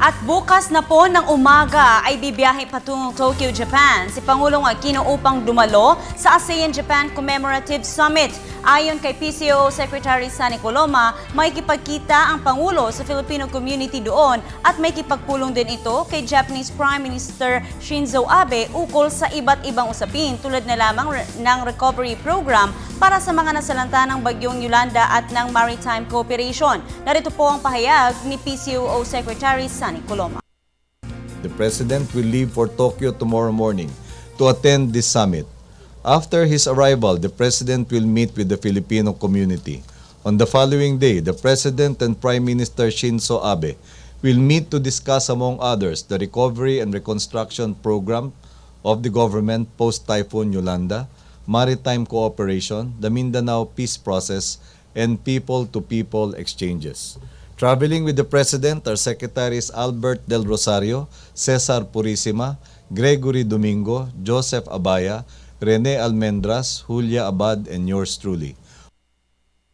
At bukas na po ng umaga ay bibiyahe patungong Tokyo, Japan si Pangulong Aquino upang dumalo sa ASEAN-Japan Commemorative Summit. Ayon kay PCO Secretary Sunny Coloma, makikipagkita ang Pangulo sa Filipino community doon at makikipagpulong din ito kay Japanese Prime Minister Shinzo Abe ukol sa iba't ibang usapin tulad na lamang ng recovery program para sa mga nasalanta ng bagyong Yolanda at ng maritime cooperation. Narito po ang pahayag ni PCO Secretary Sunny Coloma. The President will leave for Tokyo tomorrow morning to attend this summit. After his arrival, the President will meet with the Filipino community. On the following day, the President and Prime Minister Shinzo Abe will meet to discuss, among others, the recovery and reconstruction program of the government post-Typhoon Yolanda, maritime cooperation, the Mindanao peace process, and people-to-people exchanges. Traveling with the President are Secretaries Albert Del Rosario, Cesar Purisima, Gregory Domingo, Joseph Abaya, Rene Almendras, Julia Abad, and yours truly.